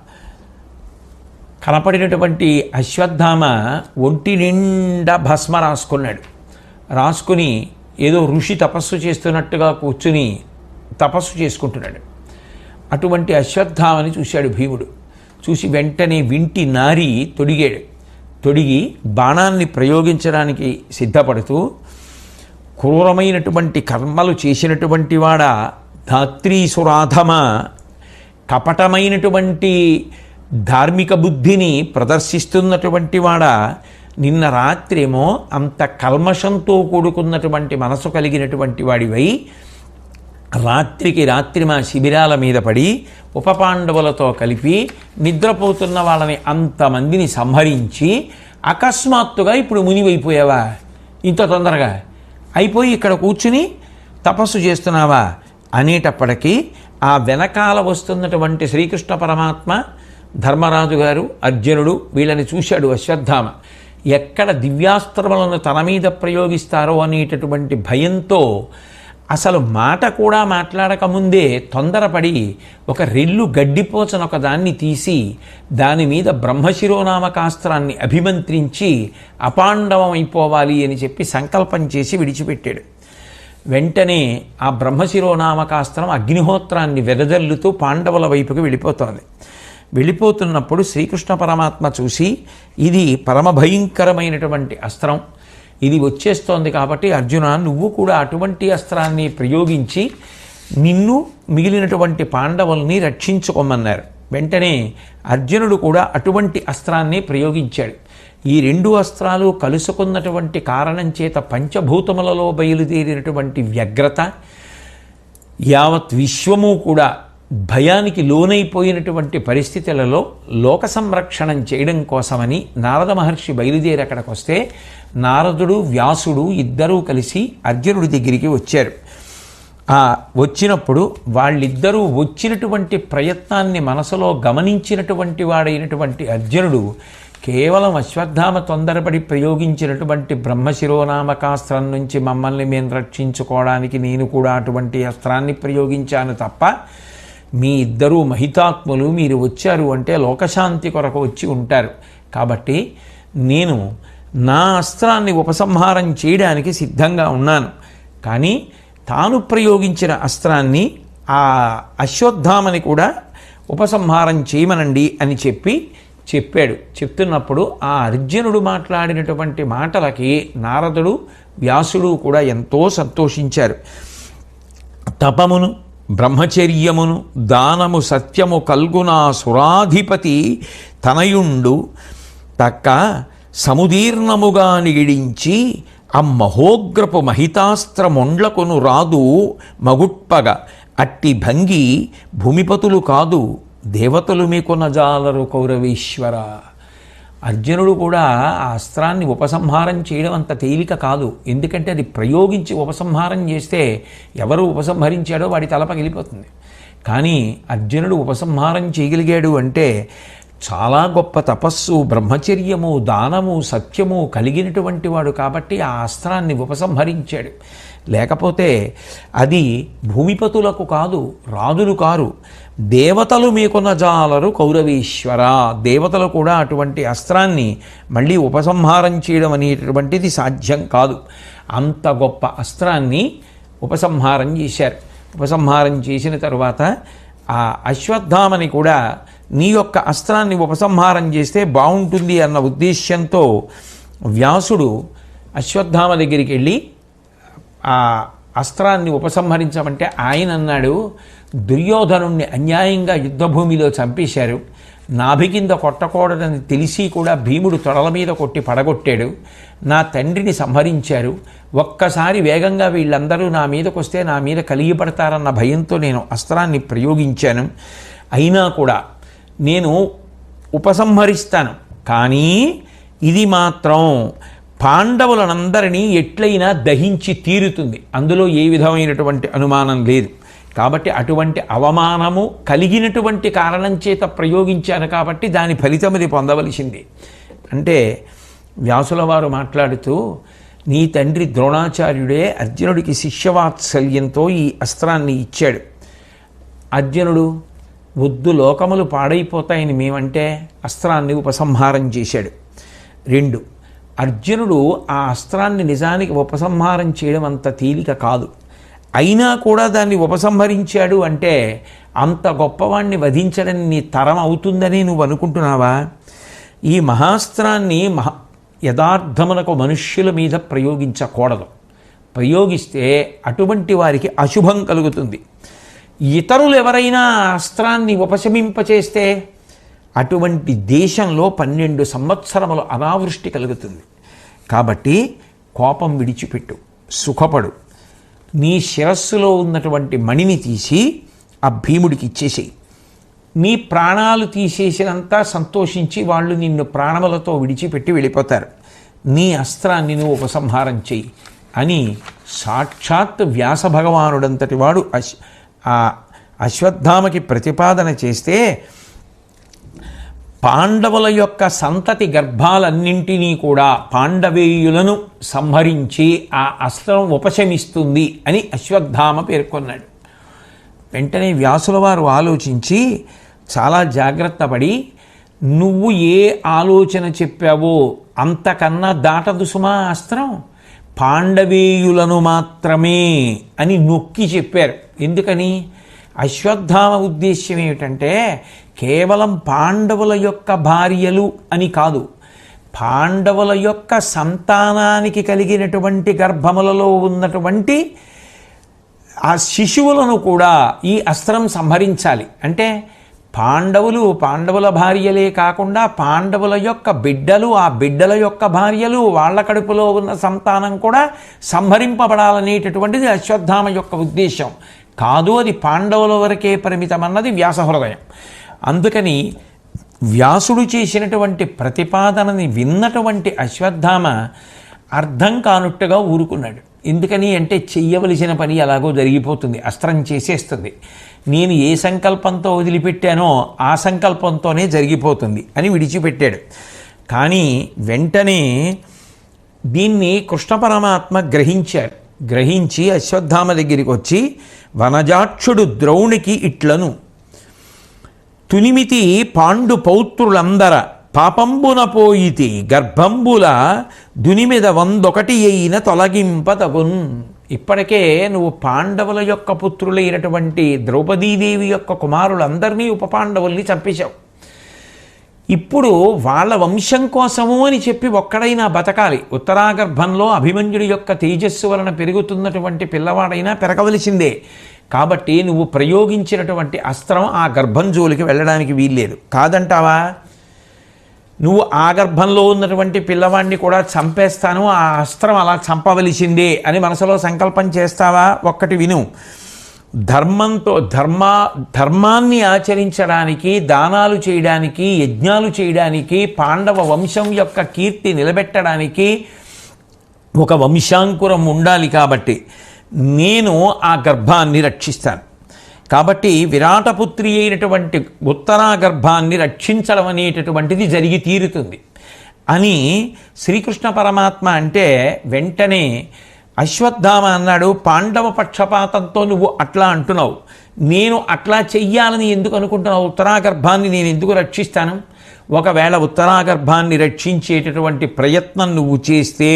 కనపడినటువంటి అశ్వత్థామ ఒంటి నిండా భస్మ రాసుకున్నాడు. రాసుకుని ఏదో ఋషి తపస్సు చేస్తున్నట్టుగా కూర్చుని తపస్సు చేసుకుంటున్నాడు. అటువంటి అశ్వత్థామని చూశాడు భీముడు. చూసి వెంటనే వింటి నారి తొడిగాడు. తొడిగి బాణాన్ని ప్రయోగించడానికి సిద్ధపడుతూ క్రూరమైనటువంటి కర్మలు చేసినటువంటి వాడ ధాత్రీసురాధమ, కపటమైనటువంటి ధార్మిక బుద్ధిని ప్రదర్శిస్తున్నటువంటి వాడ, నిన్న రాత్రేమో అంత కల్మషంతో కూడుకున్నటువంటి మనసు కలిగినటువంటి వాడివై రాత్రికి రాత్రి మా శిబిరాల మీద పడి ఉపపాండవులతో కలిపి నిద్రపోతున్న వాళ్ళని అంతమందిని సంహరించి అకస్మాత్తుగా ఇప్పుడు మునివైపోయావా? ఇంత తొందరగా అయిపోయి ఇక్కడ కూర్చుని తపస్సు చేస్తున్నావా అనేటప్పటికీ ఆ వెనకాల వస్తున్నటువంటి శ్రీకృష్ణ పరమాత్మ, ధర్మరాజు గారు, అర్జునుడు వీళ్ళని చూశాడు అశ్వత్థామ. ఎక్కడ దివ్యాస్త్రములను తన మీద ప్రయోగిస్తారో అనేటటువంటి భయంతో అసలు మాట కూడా మాట్లాడకముందే తొందరపడి ఒక రెల్లు గడ్డిపోచను ఒక దాన్ని తీసి దాని మీద బ్రహ్మశిరోనామకాస్త్రాన్ని అభిమంత్రించి అపాండవం అయిపోవాలి అని చెప్పి సంకల్పం చేసి విడిచిపెట్టాడు. వెంటనే ఆ బ్రహ్మశిరోనామకాస్త్రం అగ్నిహోత్రాన్ని వెదజల్లుతూ పాండవుల వైపుకి వెళ్ళిపోతోంది. వెళ్ళిపోతున్నప్పుడు శ్రీకృష్ణ పరమాత్మ చూసి ఇది పరమ భయంకరమైనటువంటి అస్త్రం, ఇది వచ్చేస్తోంది కాబట్టి అర్జున నువ్వు కూడా అటువంటి అస్త్రాన్ని ప్రయోగించి నిన్ను మిగిలినటువంటి పాండవుల్ని రక్షించుకోమన్నారు. వెంటనే అర్జునుడు కూడా అటువంటి అస్త్రాన్ని ప్రయోగించాడు. ఈ రెండు అస్త్రాలు కలుసుకున్నటువంటి కారణం చేత పంచభూతములలో బయలుదేరినటువంటి వ్యగ్రత యావత్ విశ్వము కూడా భయానికి లోనైపోయినటువంటి పరిస్థితులలో లోక సంరక్షణం చేయడం కోసమని నారద మహర్షి బయలుదేరి అక్కడికి వస్తే నారదుడు వ్యాసుడు ఇద్దరూ కలిసి అర్జునుడి దగ్గరికి వచ్చారు. వచ్చినప్పుడు వాళ్ళిద్దరూ వచ్చినటువంటి ప్రయత్నాన్ని మనసులో గమనించినటువంటి వాడైనటువంటి అర్జునుడు కేవలం అశ్వత్థామ తొందరపడి ప్రయోగించినటువంటి బ్రహ్మశిరోనామకాస్త్రం నుంచి మమ్మల్ని మేము రక్షించుకోవడానికి నేను కూడా అటువంటి అస్త్రాన్ని ప్రయోగించాను తప్ప, మీ ఇద్దరూ మహితాత్ములు, మీరు వచ్చారు అంటే లోకశాంతి కొరకు వచ్చి ఉంటారు, కాబట్టి నేను నా అస్త్రాన్ని ఉపసంహారం చేయడానికి సిద్ధంగా ఉన్నాను, కానీ తాను ప్రయోగించిన అస్త్రాన్ని ఆ అశ్వత్థామని కూడా ఉపసంహారం చేయమనండి అని చెప్పాడు. చెప్తున్నప్పుడు ఆ అర్జునుడు మాట్లాడినటువంటి మాటలకి నారదుడు వ్యాసుడు కూడా ఎంతో సంతోషించారు. తపమును బ్రహ్మచర్యమును దానము సత్యము కల్గునా సురాధిపతి తనయుండు తక్క సముదీర్ణముగా నిగిడించి అమ్మహోగ్రపు మహితాస్త్రమొండ్లకును రాదు మగుట్పగ అట్టి భంగి భూమిపతులు కాదు దేవతలు మీకున్న జాలరు కౌరవేశ్వర. అర్జునుడు కూడా ఆ అస్త్రాన్ని ఉపసంహారం చేయడం అంత తేలిక కాదు. ఎందుకంటే అది ప్రయోగించి ఉపసంహారం చేస్తే ఎవరు ఉపసంహరించాడో వాడి తల పగిలిపోతుంది. కానీ అర్జునుడు ఉపసంహారం చేయగలిగాడు అంటే చాలా గొప్ప తపస్సు, బ్రహ్మచర్యము, దానము, సత్యము కలిగినటువంటి వాడు కాబట్టి ఆ అస్త్రాన్ని ఉపసంహరించాడు. లేకపోతే అది భూమిపతులకు కాదు, రాజులు కారు, దేవతలు మీకున్న జాలరు కౌరవేశ్వర. దేవతలు కూడా అటువంటి అస్త్రాన్ని మళ్ళీ ఉపసంహారం చేయడం అనేటటువంటిది సాధ్యం కాదు. అంత గొప్ప అస్త్రాన్ని ఉపసంహారం చేశారు. ఉపసంహారం చేసిన తరువాత ఆ అశ్వత్థామని కూడా నీ యొక్క అస్త్రాన్ని ఉపసంహారం చేస్తే బాగుంటుంది అన్న ఉద్దేశ్యంతో వ్యాసుడు అశ్వత్థామ దగ్గరికి వెళ్ళి ఆ అస్త్రాన్ని ఉపసంహరించమంటే ఆయన అన్నాడు, దుర్యోధనుణ్ణి అన్యాయంగా యుద్ధభూమిలో చంపేశారు, నాభి కింద కొట్టకూడదని తెలిసి కూడా భీముడు తొడల మీద కొట్టి పడగొట్టాడు, నా తండ్రిని సంహరించారు, ఒక్కసారి వేగంగా వీళ్ళందరూ నా మీదకు వస్తే నా మీద కలిగిపడతారన్న భయంతో నేను అస్త్రాన్ని ప్రయోగించాను, అయినా కూడా నేను ఉపసంహరిస్తాను, కానీ ఇది మాత్రం పాండవులనందరినీ ఎట్లయినా దహించి తీరుతుంది, అందులో ఏ విధమైనటువంటి అనుమానం లేదు. కాబట్టి అటువంటి అవమానము కలిగినటువంటి కారణం చేత ప్రయోగించాను కాబట్టి దాని ఫలితం అది పొందవలసింది అంటే వ్యాసుల వారు మాట్లాడుతూ, నీ తండ్రి ద్రోణాచార్యుడే అర్జునుడికి శిష్యవాత్సల్యంతో ఈ అస్త్రాన్ని ఇచ్చాడు. అర్జునుడు వద్దు లోకములు పాడైపోతాయని మేమంటే అస్త్రాన్ని ఉపసంహారం చేశాడు. 2, అర్జునుడు ఆ అస్త్రాన్ని నిజానికి ఉపసంహారం చేయడం అంత తేలిక కాదు, అయినా కూడా దాన్ని ఉపసంహరించాడు అంటే అంత గొప్పవాణ్ణి వధించడం నీ తరం అవుతుందని నువ్వు అనుకుంటున్నావా? ఈ మహాస్త్రాన్ని యథార్థమునకు మనుష్యుల మీద ప్రయోగించకూడదు, ప్రయోగిస్తే అటువంటి వారికి అశుభం కలుగుతుంది. ఇతరులు ఎవరైనా అస్త్రాన్ని ఉపశమింపచేస్తే అటువంటి దేశంలో 12 సంవత్సరములు అనావృష్టి కలుగుతుంది. కాబట్టి కోపం విడిచిపెట్టు, సుఖపడు, నీ శిరస్సులో ఉన్నటువంటి మణిని తీసి ఆ భీముడికి ఇచ్చేసేయి, నీ ప్రాణాలు తీసేసినంత సంతోషించి వాళ్ళు నిన్ను ప్రాణములతో విడిచిపెట్టి వెళ్ళిపోతారు, నీ అస్త్రాన్ని నువ్వు ఉపసంహారం చెయ్యి అని సాక్షాత్ వ్యాస భగవానుడంతటి వాడు ఆ అశ్వత్థామకి ప్రతిపాదన చేస్తే పాండవుల యొక్క సంతతి గర్భాలన్నింటినీ కూడా పాండవేయులను సంహరించి ఆ అస్త్రం ఉపశమిస్తుంది అని అశ్వత్థామ పేర్కొన్నాడు. వెంటనే వ్యాసుల వారు ఆలోచించి చాలా జాగ్రత్త పడి, నువ్వు ఏ ఆలోచన చెప్పావో అంతకన్నా దాటదు సుమా అస్త్రం, పాండవేయులను మాత్రమే అని నొక్కి చెప్పారు. ఎందుకని? అశ్వత్థామ ఉద్దేశ్యం ఏమిటంటే కేవలం పాండవుల యొక్క భార్యలు అని కాదు, పాండవుల యొక్క సంతానానికి కలిగినటువంటి గర్భములలో ఉన్నటువంటి ఆ శిశువులను కూడా ఈ అస్త్రం సంహరించాలి. అంటే పాండవుల భార్యలే కాకుండా పాండవుల యొక్క బిడ్డలు, ఆ బిడ్డల యొక్క భార్యలు, వాళ్ళ కడుపులో ఉన్న సంతానం కూడా సంహరింపబడాలనేటటువంటిది అశ్వత్థామ యొక్క ఉద్దేశం. కాదు, అది పాండవుల వరకే పరిమితం అన్నది వ్యాస హృదయం. అందుకని వ్యాసుడు చేసినటువంటి ప్రతిపాదనని విన్నటువంటి అశ్వత్థామ అర్థం కానుట్టుగా ఊరుకున్నాడు. ఎందుకని అంటే చెయ్యవలసిన పని ఎలాగో జరిగిపోతుంది, అస్త్రం చేసేస్తుంది, నేను ఏ సంకల్పంతో వదిలిపెట్టానో ఆ సంకల్పంతోనే జరిగిపోతుంది అని విడిచిపెట్టాడు. కానీ వెంటనే దీన్ని కృష్ణ పరమాత్మ గ్రహించాడు. గ్రహించి అశ్వత్థామ దగ్గరికి వచ్చి, వనజాక్షుడు ద్రోణికి ఇట్లను తునిమితి పాండు పౌత్రులందర పాపంబున పోయితి గర్భంబుల దునిమిద 101 అయిన తొలగింపతగున్. ఇప్పటికే నువ్వు పాండవుల యొక్క పుత్రులైనటువంటి ద్రౌపదీదేవి యొక్క కుమారులందరినీ ఉపపాండవుల్ని చంపేశావు. ఇప్పుడు వాళ్ళ వంశం కోసము అని చెప్పి ఒక్కడైనా బతకాలి. ఉత్తరాగర్భంలో అభిమన్యుడి యొక్క తేజస్సు వలన పెరుగుతున్నటువంటి పిల్లవాడైనా పెరగవలసిందే. కాబట్టి నువ్వు ప్రయోగించినటువంటి అస్త్రం ఆ గర్భం జోలికి వెళ్ళడానికి వీల్లేదు. కాదంటావా? నువ్వు ఆ గర్భంలో ఉన్నటువంటి పిల్లవాడిని కూడా చంపేస్తాను, ఆ అస్త్రం అలా చంపవలసిందే అని మనసులో సంకల్పం చేస్తావా? ఒక్కటి విను. ధర్మాన్ని ఆచరించడానికి, దానాలు చేయడానికి, యజ్ఞాలు చేయడానికి, పాండవ వంశం యొక్క కీర్తి నిలబెట్టడానికి ఒక వంశాంకురం ఉండాలి. కాబట్టి నేను ఆ గర్భాన్ని రక్షిస్తాను. కాబట్టి విరాటపుత్రి అయినటువంటి ఉత్తరా గర్భాన్ని రక్షించడం అనేటటువంటిది జరిగి తీరుతుంది అని శ్రీకృష్ణ పరమాత్మ అంటే, వెంటనే అశ్వత్థామ అన్నాడు, పాండవ పక్షపాతంతో నువ్వు అట్లా అంటున్నావు, నేను అట్లా చెయ్యాలని ఎందుకు అనుకుంటున్నావు? ఉత్తరాగర్భాన్ని నేను ఎందుకు రక్షిస్తాను? ఒకవేళ ఉత్తరాగర్భాన్ని రక్షించేటటువంటి ప్రయత్నం నువ్వు చేస్తే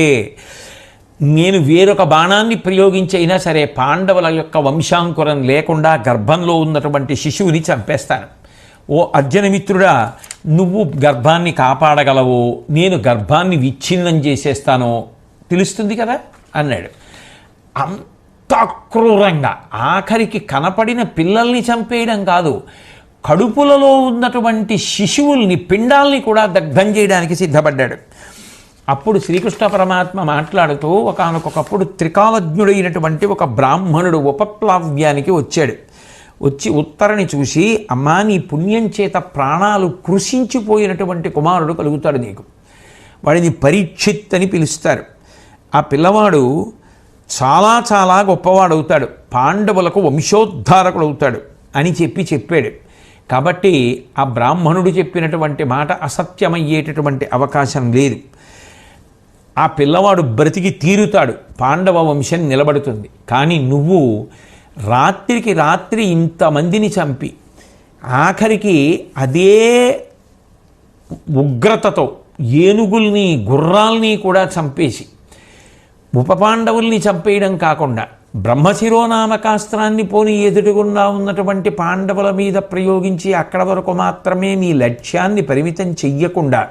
నేను వేరొక బాణాన్ని ప్రయోగించైనా సరే పాండవుల యొక్క వంశాంకురం లేకుండా గర్భంలో ఉన్నటువంటి శిశువుని చంపేస్తాను. ఓ అర్జునమిత్రుడా, నువ్వు గర్భాన్ని కాపాడగలవు, నేను గర్భాన్ని విచ్ఛిన్నం చేసేస్తాను, తెలుస్తుంది కదా అన్నాడు. అంత క్రూరంగా, ఆఖరికి కనపడిన పిల్లల్ని చంపేయడం కాదు, కడుపులలో ఉన్నటువంటి శిశువుల్ని, పిండాల్ని కూడా దగ్ధం చేయడానికి సిద్ధపడ్డాడు. అప్పుడు శ్రీకృష్ణ పరమాత్మ మాట్లాడుతూ, ఒకానొకప్పుడు త్రికాలజ్ఞుడైనటువంటి ఒక బ్రాహ్మణుడు ఉపప్లావ్యానికి వచ్చాడు. వచ్చి ఉత్తరని చూసి, అమ్మా, నీ పుణ్యం చేత ప్రాణాలు కృషించిపోయినటువంటి కుమారుడు కలుగుతాడు నీకు, వాడిని పరీక్షిత్ అని పిలుస్తారు. ఆ పిల్లవాడు చాలా చాలా గొప్పవాడవుతాడు, పాండవులకు వంశోద్ధారకుడు అవుతాడు అని చెప్పాడు. కాబట్టి ఆ బ్రాహ్మణుడు చెప్పినటువంటి మాట అసత్యమయ్యేటటువంటి అవకాశం లేదు. ఆ పిల్లవాడు బ్రతికి తీరుతాడు, పాండవ వంశం నిలబడుతుంది. కానీ నువ్వు రాత్రికి రాత్రి ఇంతమందిని చంపి ఆఖరికి అదే ఉగ్రతతో ఏనుగుల్ని, గుర్రాల్ని కూడా చంపేసి ఉపపాండవుల్ని చంపేయడం కాకుండా బ్రహ్మశిరోనామకాస్త్రాన్ని పోని ఎదురుగుండా ఉన్నటువంటి పాండవుల మీద ప్రయోగించి అక్కడ వరకు మాత్రమే నీ లక్ష్యాన్ని పరిమితం చెయ్యకుండా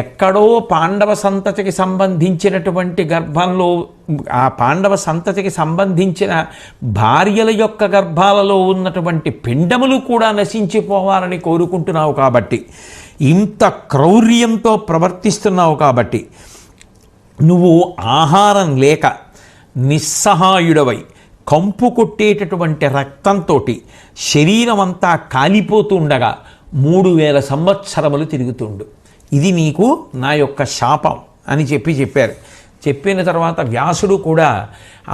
ఎక్కడో పాండవ సంతతికి సంబంధించినటువంటి గర్భంలో, ఆ పాండవ సంతతికి సంబంధించిన భార్యల యొక్క గర్భాలలో ఉన్నటువంటి పిండములు కూడా నశించిపోవాలని కోరుకుంటున్నావు. కాబట్టి ఇంత క్రౌర్యంతో ప్రవర్తిస్తున్నావు. కాబట్టి నువ్వు ఆహారం లేక నిస్సహాయుడవై కంపు కొట్టేటటువంటి రక్తంతో శరీరం అంతా కాలిపోతూ ఉండగా 3000 సంవత్సరములు తిరుగుతుండు. ఇది నీకు నా యొక్క శాపం అని చెప్పారు. చెప్పిన తర్వాత వ్యాసుడు కూడా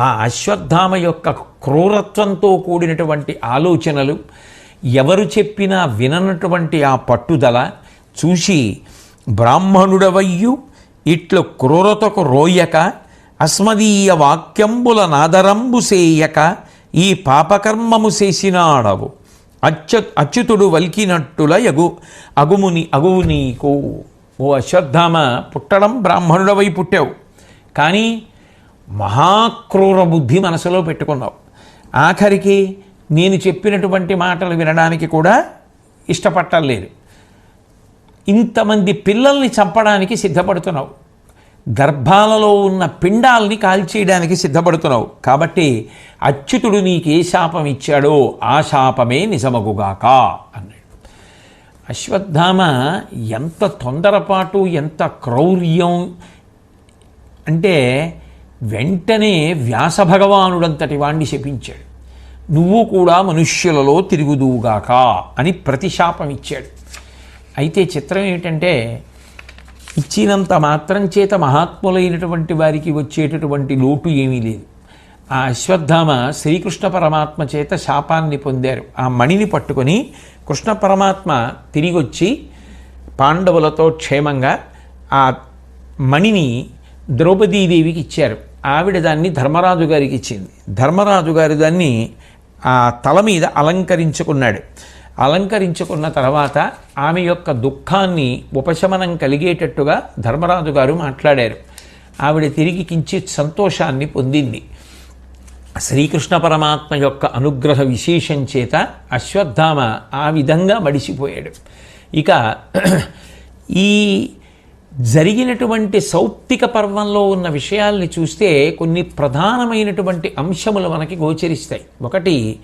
ఆ అశ్వత్థామ యొక్క క్రూరత్వంతో కూడినటువంటి ఆలోచనలు, ఎవరు చెప్పినా విననటువంటి ఆ పట్టుదల చూసి, బ్రాహ్మణుడవయ్యు ఇట్లు క్రూరతకు రోయక అస్మదీయ వాక్యంబుల నాదరంబు సేయక ఈ పాపకర్మము చేసినాడవు అచ్యుతుడు వల్కినట్టుల అగువు నీకు. ఓ అశ్వత్థామ, పుట్టడం బ్రాహ్మణుడవై పుట్టావు, కానీ మహాక్రూర బుద్ధి మనసులో పెట్టుకున్నావు. ఆఖరికి నేను చెప్పినటువంటి మాటలు వినడానికి కూడా ఇష్టపట్టలేదు. ఇంతమంది పిల్లల్ని చంపడానికి సిద్ధపడుతున్నావు, గర్భాలలో ఉన్న పిండాల్ని కాల్చేయడానికి సిద్ధపడుతున్నావు. కాబట్టి అచ్యుతుడు నీకు ఏ శాపం ఇచ్చాడో ఆ శాపమే నిజమగుగాక అన్నాడు. అశ్వత్థామ ఎంత తొందరపాటు, ఎంత క్రౌర్యం అంటే వెంటనే వ్యాస భగవానుడంతటి వాణ్ణి శపించాడు. నువ్వు కూడా మనుష్యులలో తిరుగుదువుగాక అని ప్రతిశాపం ఇచ్చాడు. అయితే చిత్రం ఏమిటంటే, ఇచ్చినంత మాత్రం చేత మహాత్ములైనటువంటి వారికి వచ్చేటటువంటి లోటు ఏమీ లేదు. ఆ అశ్వత్థామ శ్రీకృష్ణ పరమాత్మ చేత శాపాన్ని పొందారు. ఆ మణిని పట్టుకొని కృష్ణ పరమాత్మ తిరిగొచ్చి పాండవులతో క్షేమంగా ఆ మణిని ద్రౌపదీదేవికి ఇచ్చారు. ఆవిడ దాన్ని ధర్మరాజు గారికి ఇచ్చింది. ధర్మరాజు గారు దాన్ని ఆ తల మీద అలంకరించుకున్నాడు. అలంకరించుకున్న తర్వాత ఆమె యొక్క దుఃఖాన్ని ఉపశమనం కలిగేటట్టుగా ధర్మరాజు గారు మాట్లాడారు. ఆవిడ తిరిగి కించిత్ సంతోషాన్ని పొందింది. శ్రీకృష్ణ పరమాత్మ యొక్క అనుగ్రహ విశేషం చేత అశ్వత్థామ ఆ విధంగా మడిసిపోయాడు. ఇక ఈ జరిగినటువంటి సౌప్తిక పర్వంలో ఉన్న విషయాల్ని చూస్తే కొన్ని ప్రధానమైనటువంటి అంశములు మనకి గోచరిస్తాయి. ఒకటి,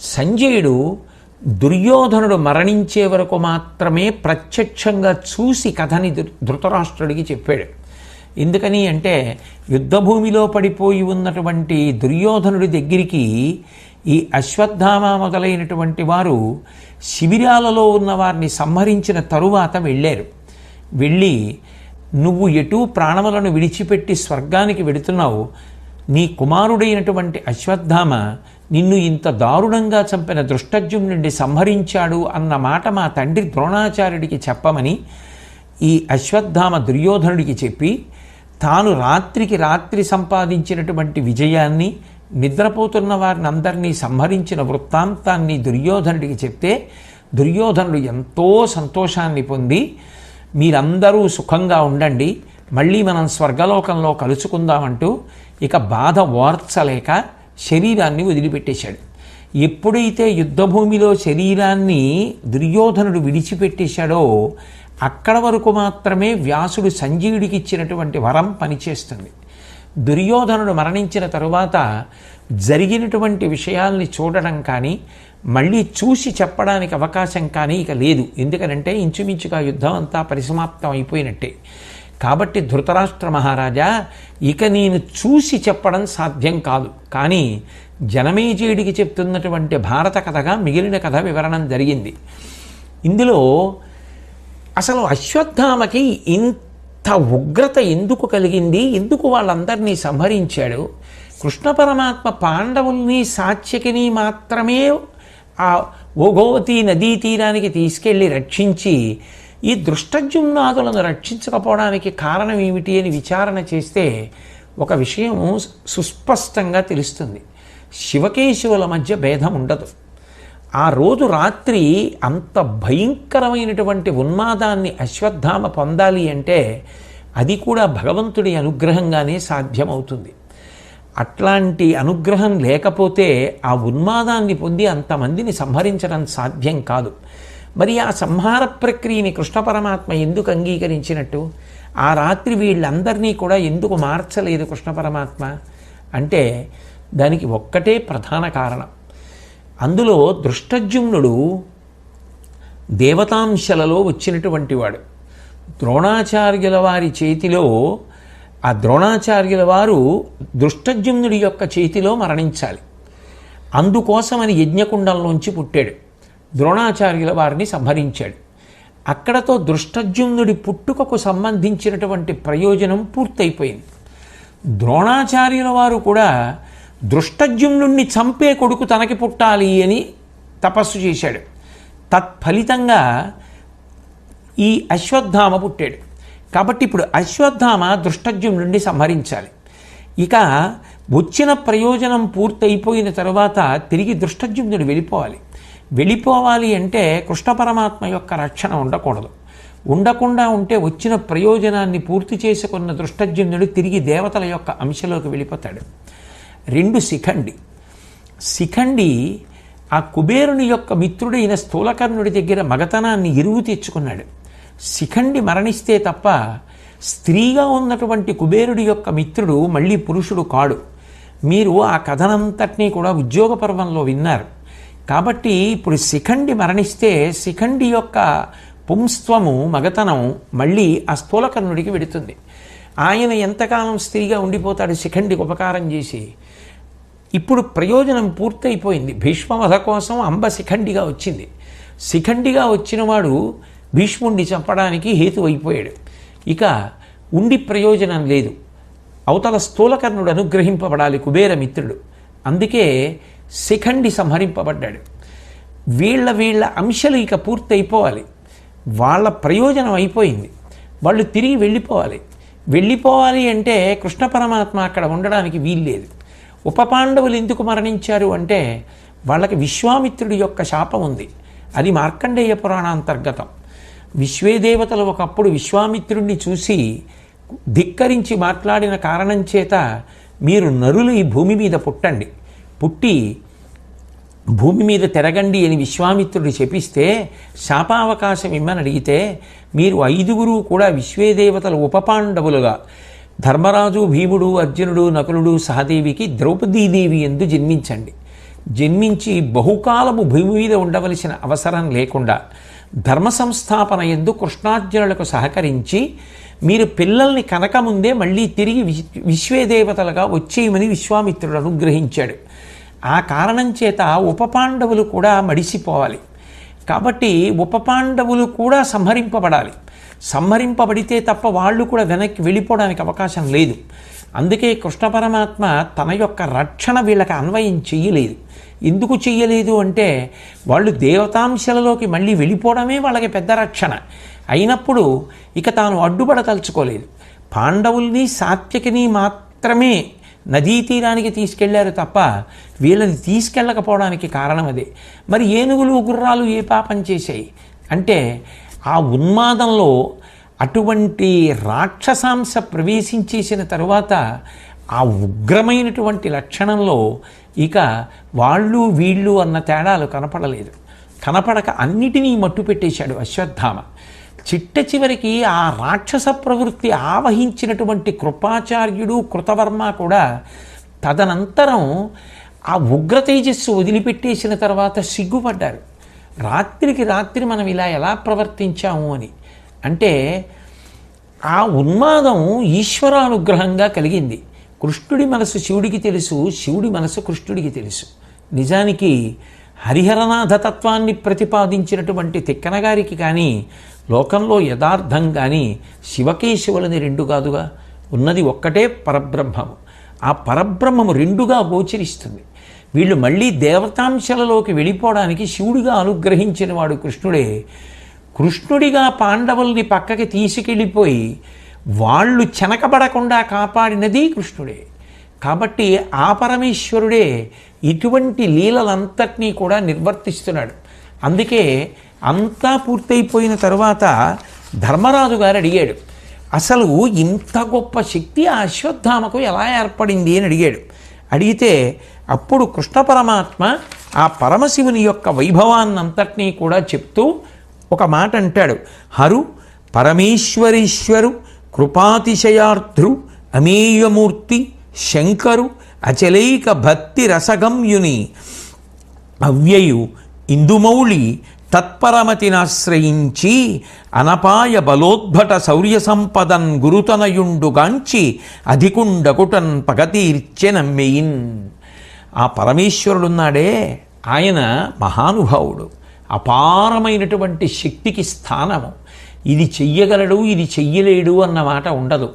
సంజయుడు దుర్యోధనుడు మరణించే వరకు మాత్రమే ప్రత్యక్షంగా చూసి కథని ధృతరాష్ట్రుడికి చెప్పాడు. ఎందుకని అంటే, యుద్ధభూమిలో పడిపోయి ఉన్నటువంటి దుర్యోధనుడి దగ్గరికి ఈ అశ్వత్థామ మొదలైనటువంటి వారు శిబిరాలలో ఉన్న వారిని సంహరించిన తరువాత వెళ్ళారు. వెళ్ళి, నువ్వు ఎటూ ప్రాణములను విడిచిపెట్టి స్వర్గానికి వెడుతున్నావు, నీ కుమారుడైనటువంటి అశ్వత్థామ నిన్ను ఇంత దారుణంగా చంపిన దృష్టజ్యుమ్నుడిని సంహరించాడు అన్న మాట మా తండ్రి ద్రోణాచార్యుడికి చెప్పమని ఈ అశ్వత్థామ దుర్యోధనుడికి చెప్పి, తాను రాత్రికి రాత్రి సంపాదించినటువంటి విజయాన్ని, నిద్రపోతున్న వారిని అందరినీ సంహరించిన వృత్తాంతాన్ని దుర్యోధనుడికి చెప్తే, దుర్యోధనుడు ఎంతో సంతోషాన్ని పొంది, మీరందరూ సుఖంగా ఉండండి, మళ్ళీ మనం స్వర్గలోకంలో కలుసుకుందామంటూ ఇక బాధ ఓర్చలేక శరీరాన్ని వదిలిపెట్టేశాడు. ఎప్పుడైతే యుద్ధభూమిలో శరీరాన్ని దుర్యోధనుడు విడిచిపెట్టేశాడో అక్కడ వరకు మాత్రమే వ్యాసుడు సంజయుడికి ఇచ్చినటువంటి వరం పనిచేస్తుంది. దుర్యోధనుడు మరణించిన తరువాత జరిగినటువంటి విషయాల్ని చూడడం కానీ మళ్ళీ చూసి చెప్పడానికి అవకాశం కానీ ఇక లేదు. ఎందుకనంటే ఇంచుమించుగా యుద్ధం అంతా పరిసమాప్తం అయిపోయినట్టే. కాబట్టి ధృతరాష్ట్ర మహారాజా, ఇక నేను చూసి చెప్పడం సాధ్యం కాదు, కానీ జనమేజయుడికి చెప్తున్నటువంటి భారత కథగా మిగిలిన కథ వివరణం జరిగింది. ఇందులో అసలు అశ్వత్థామకి ఇంత ఉగ్రత ఎందుకు కలిగింది, ఎందుకు వాళ్ళందరినీ సంహరించాడు? కృష్ణ పరమాత్మ పాండవుల్ని సాత్యకిని మాత్రమే ఆ ఓగోవతి నదీ తీరానికి తీసుకెళ్ళి రక్షించి ఈ దృష్టజ్యుమ్నాదులను రక్షించకపోవడానికి కారణం ఏమిటి అని విచారణ చేస్తే ఒక విషయం సుస్పష్టంగా తెలుస్తుంది. శివకేశవుల మధ్య భేదం ఉండదు. ఆ రోజు రాత్రి అంత భయంకరమైనటువంటి ఉన్మాదాన్ని అశ్వత్థామ పొందాలి అంటే అది కూడా భగవంతుడి అనుగ్రహంగానే సాధ్యమవుతుంది. అట్లాంటి అనుగ్రహం లేకపోతే ఆ ఉన్మాదాన్ని పొంది అంతమందిని సంహరించడం సాధ్యం కాదు. మరి ఆ సంహార ప్రక్రియని కృష్ణ పరమాత్మ ఎందుకు అంగీకరించినట్టు? ఆ రాత్రి వీళ్ళందరినీ కూడా ఎందుకు మార్చలేదు కృష్ణ పరమాత్మ అంటే దానికి ఒక్కటే ప్రధాన కారణం. అందులో దృష్టజ్యుమ్నుడు దేవతాంశలలో వచ్చినటువంటి వాడు. ద్రోణాచార్యుల వారి చేతిలో ఆ ద్రోణాచార్యుల వారు దృష్టజ్యుమ్నుడి యొక్క చేతిలో మరణించాలి. అందుకోసమని యజ్ఞకుండంలోంచి పుట్టాడు. ద్రోణాచార్యుల వారిని సంహరించాడు. అక్కడతో దృష్టజ్యుమ్నుడి పుట్టుకకు సంబంధించినటువంటి ప్రయోజనం పూర్తయిపోయింది. ద్రోణాచార్యుల వారు కూడా దృష్టజ్యుమ్నుడిని చంపే కొడుకు తనకి పుట్టాలి అని తపస్సు చేశాడు. తత్ఫలితంగా ఈ అశ్వత్థామ పుట్టాడు. కాబట్టి ఇప్పుడు అశ్వత్థామ దృష్టజ్యుమ్నుడిని సంహరించాలి. ఇక వచ్చిన ప్రయోజనం పూర్తయిపోయిన తరువాత తిరిగి దృష్టజ్యుమ్నుడు వెళ్ళిపోవాలి అంటే కృష్ణ పరమాత్మ యొక్క రక్షణ ఉండకూడదు. ఉండకుండా ఉంటే వచ్చిన ప్రయోజనాన్ని పూర్తి చేసుకున్న దృష్టజ్యుమ్నుడు తిరిగి దేవతల యొక్క అంశలోకి వెళ్ళిపోతాడు. రెండు, శిఖండి ఆ కుబేరుని యొక్క మిత్రుడైన స్థూలకర్ణుడి దగ్గర మగతనాన్ని ఎరువు తెచ్చుకున్నాడు. శిఖండి మరణిస్తే తప్ప స్త్రీగా ఉన్నటువంటి కుబేరుడి యొక్క మిత్రుడు మళ్ళీ పురుషుడు కాడు. మీరు ఆ కథనంతటినీ కూడా ఉద్యోగ పర్వంలో విన్నారు. కాబట్టి ఇప్పుడు శిఖండి మరణిస్తే శిఖండి యొక్క పుంస్త్వము, మగతనం మళ్ళీ ఆ స్థూలకర్ణుడికి వెడుతుంది. ఆయన ఎంతకాలం స్త్రీగా ఉండిపోతాడు శిఖండికి ఉపకారం చేసి? ఇప్పుడు ప్రయోజనం పూర్తయిపోయింది. భీష్మవధ కోసం అంబ శిఖండిగా వచ్చింది. శిఖండిగా వచ్చినవాడు భీష్ముణ్ణి చంపడానికి హేతు అయిపోయాడు. ఇక ఉండి ప్రయోజనం లేదు. అవతల స్థూలకర్ణుడు అనుగ్రహింపబడాలి, కుబేర మిత్రుడు. అందుకే శిఖండి సంహరింపబడ్డాడు. వీళ్ళ అంశాలు ఇక పూర్తయిపోవాలి. వాళ్ళ ప్రయోజనం అయిపోయింది. వాళ్ళు తిరిగి వెళ్ళిపోవాలి అంటే కృష్ణ పరమాత్మ అక్కడ ఉండడానికి వీల్లేదు. ఉపపాండవులు ఎందుకు మరణించారు అంటే వాళ్ళకి విశ్వామిత్రుడి యొక్క శాపం ఉంది. అది మార్కండేయ పురాణాంతర్గతం. విశ్వేదేవతలు ఒకప్పుడు విశ్వామిత్రుడిని చూసి ధిక్కరించి మాట్లాడిన కారణం చేత మీరు నరులు ఈ భూమి మీద పుట్టి భూమి మీద తిరగండి అని విశ్వామిత్రుడు శపిస్తే శాపావకాశం ఇమ్మని అడిగితే మీరు 5గురు కూడా విశ్వేదేవతలు ఉపపాండవులుగా ధర్మరాజు, భీముడు, అర్జునుడు, నకులుడు, సహదేవికి ద్రౌపదీదేవి యందు జన్మించి బహుకాలము భూమి మీద ఉండవలసిన అవసరం లేకుండా ధర్మ సంస్థాపన యందు కృష్ణార్జునులకు సహకరించి మీరు పిల్లల్ని కనకముందే మళ్ళీ తిరిగి విశ్వేదేవతలుగా వచ్చేయమని విశ్వామిత్రుడు అనుగ్రహించాడు. ఆ కారణం చేత ఉపపాండవులు కూడా మడిసిపోవాలి. కాబట్టి ఉపపాండవులు కూడా సంహరింపబడితే తప్ప వాళ్ళు కూడా వెనక్కి వెళ్ళిపోవడానికి అవకాశం లేదు. అందుకే కృష్ణ పరమాత్మ తన యొక్క రక్షణ వీళ్ళకి అన్వయం చెయ్యలేదు. ఎందుకు చెయ్యలేదు అంటే వాళ్ళు దేవతాంశలలోకి మళ్ళీ వెళ్ళిపోవడమే వాళ్ళకి పెద్ద రక్షణ అయినప్పుడు ఇక తాను అడ్డుపడతలుచుకోలేదు. పాండవుల్ని, సాత్యకిని మాత్రమే నదీ తీరానికి తీసుకెళ్లారు తప్ప వీళ్ళని తీసుకెళ్ళకపోవడానికి కారణం అదే. మరి ఏనుగులు, గుర్రాలు ఏ పాపం చేశాయి అంటే ఆ ఉన్మాదంలో అటువంటి రాక్షసాంశ ప్రవేశించేసిన తరువాత ఆ ఉగ్రమైనటువంటి లక్షణంలో ఇక వాళ్ళు వీళ్ళు అన్న తేడాలు కనపడక అన్నిటినీ మట్టు పెట్టేశాడు అశ్వత్థామ. చివరికి ఆ రాక్షస ప్రవృత్తి ఆవహించినటువంటి కృపాచార్యుడు, కృతవర్మ కూడా తదనంతరం ఆ ఉగ్ర తేజస్సు వదిలిపెట్టేసిన తర్వాత సిగ్గుపడ్డారు. రాత్రికి రాత్రి మనం ఇలా ఎలా ప్రవర్తించాము అని. అంటే ఆ ఉన్మాదం ఈశ్వరానుగ్రహంగా కలిగింది. కృష్ణుడి మనసు శివుడికి తెలుసు, శివుడి మనసు కృష్ణుడికి తెలుసు. నిజానికి హరిహరనాథ తత్వాన్ని ప్రతిపాదించినటువంటి తిక్కనగారికి కానీ, లోకంలో యథార్థం కానీ శివకేశవులని రెండు కాదుగా, ఉన్నది ఒక్కటే పరబ్రహ్మము. ఆ పరబ్రహ్మము రెండుగా గోచరిస్తుంది. వీళ్ళు మళ్ళీ దేవతాంశలలోకి వెళ్ళిపోవడానికి శివుడిగా అనుగ్రహించిన వాడు కృష్ణుడే. కృష్ణుడిగా పాండవుల్ని పక్కకి తీసుకెళ్ళిపోయి వాళ్ళు చెనకబడకుండా కాపాడినది కృష్ణుడే. కాబట్టి ఆ పరమేశ్వరుడే ఇటువంటి లీలలంతటినీ కూడా నిర్వర్తిస్తున్నాడు. అందుకే అంతా పూర్తయిపోయిన తరువాత ధర్మరాజు గారు అడిగాడు, అసలు ఇంత గొప్ప శక్తి ఆ అశ్వత్థామకు ఎలా ఏర్పడింది అని అడిగితే అప్పుడు కృష్ణ పరమాత్మ ఆ పరమశివుని యొక్క వైభవాన్నంతటినీ కూడా చెప్తూ ఒక మాట అంటాడు. హరు పరమేశ్వరీశ్వరు కృపాతిశయార్ధృ అమేయమూర్తి శంకరు అచలైక భక్తి రసగమ్యుని అవ్యయు ఇందుమౌళి తత్పరమతినాశ్రయించి అనపాయ బలోద్భట శౌర్య సంపదన్ గురుతనయుండుగాంచి అధికుండకుటన్ పగతీర్చెనమ్మెయిన్. ఆ పరమేశ్వరుడున్నాడే ఆయన మహానుభావుడు, అపారమైనటువంటి శక్తికి స్థానము. ఇది చెయ్యగలడు, ఇది చెయ్యలేడు అన్న మాట ఉండదు.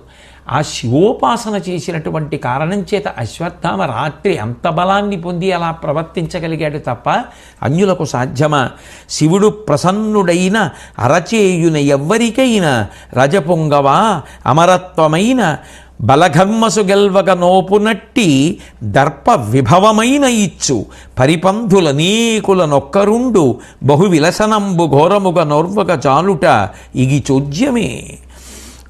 ఆ శివోపాసన చేసినటువంటి కారణం చేత అశ్వత్థామ రాత్రి అంత బలాన్ని పొంది అలా ప్రవర్తించగలిగాడు తప్ప అన్యులకు సాధ్యమా? శివుడు ప్రసన్నుడైన అరచేయున ఎవ్వరికైనా రజపొంగవా అమరత్వమైన బలఘమ్మసు గెల్వగ నోపునట్టి దర్ప విభవమైన ఇచ్చు పరిపంధుల నీకుల నొక్కరుండు బహు విలసనంబు ఘోరముగ నోర్వగ చాలుట ఇగి చోద్యమే.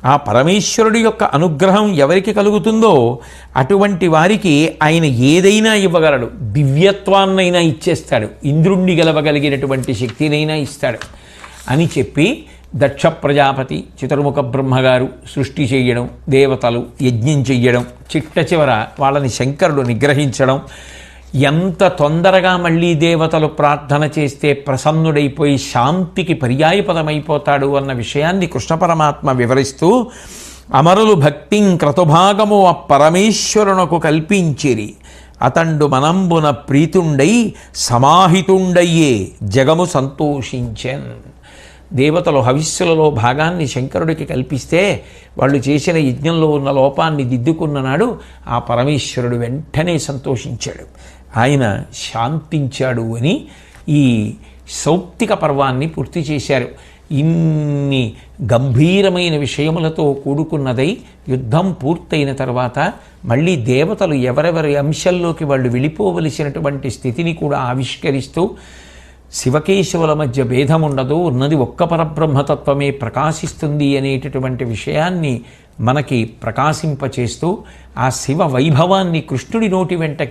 ఆ పరమేశ్వరుడి యొక్క అనుగ్రహం ఎవరికి కలుగుతుందో అటువంటి వారికి ఆయన ఏదైనా ఇవ్వగలడు. దివ్యత్వాన్నైనా ఇచ్చేస్తాడు, ఇంద్రుణ్ణి గెలవగలిగినటువంటి శక్తినైనా ఇస్తాడు అని చెప్పి దక్ష ప్రజాపతి, చతుర్ముఖ బ్రహ్మగారు సృష్టి చేయడం, దేవతలు యజ్ఞం చెయ్యడం, చివర వాళ్ళని శంకరుడు నిగ్రహించడం, ఎంత తొందరగా మళ్ళీ దేవతలు ప్రార్థన చేస్తే ప్రసన్నుడైపోయి శాంతికి పర్యాయపదమైపోతాడు అన్న విషయాన్ని కృష్ణ పరమాత్మ వివరిస్తూ అమరులు భక్తిం క్రతుభాగము ఆ పరమేశ్వరునకు కల్పించిరి అతండు మనంబున ప్రీతుండై సమాహితుండయ్యే జగము సంతోషించెన్. దేవతలు హవిస్సులలో భాగాన్ని శంకరుడికి కల్పిస్తే వాళ్ళు చేసిన యజ్ఞంలో ఉన్న లోపాన్ని దిద్దుకున్న నాడు ఆ పరమేశ్వరుడు వెంటనే సంతోషించాడు, ఆయన శాంతించాడు అని ఈ సౌప్తిక పర్వాన్ని పూర్తి చేశారు. ఇన్ని గంభీరమైన విషయములతో కూడుకున్నదై యుద్ధం పూర్తయిన తర్వాత మళ్ళీ దేవతలు ఎవరెవరి అంశంలోకి వాళ్ళు వెళ్ళిపోవలసినటువంటి స్థితిని కూడా ఆవిష్కరిస్తూ శివకేశవుల మధ్య భేదం ఉండదు, ఉన్నది ఒక్క పరబ్రహ్మతత్వమే ప్రకాశిస్తుంది అనేటటువంటి విషయాన్ని మనకి ప్రకాశింపచేస్తూ ఆ శివ వైభవాన్ని కృష్ణుడి నోటి వెంట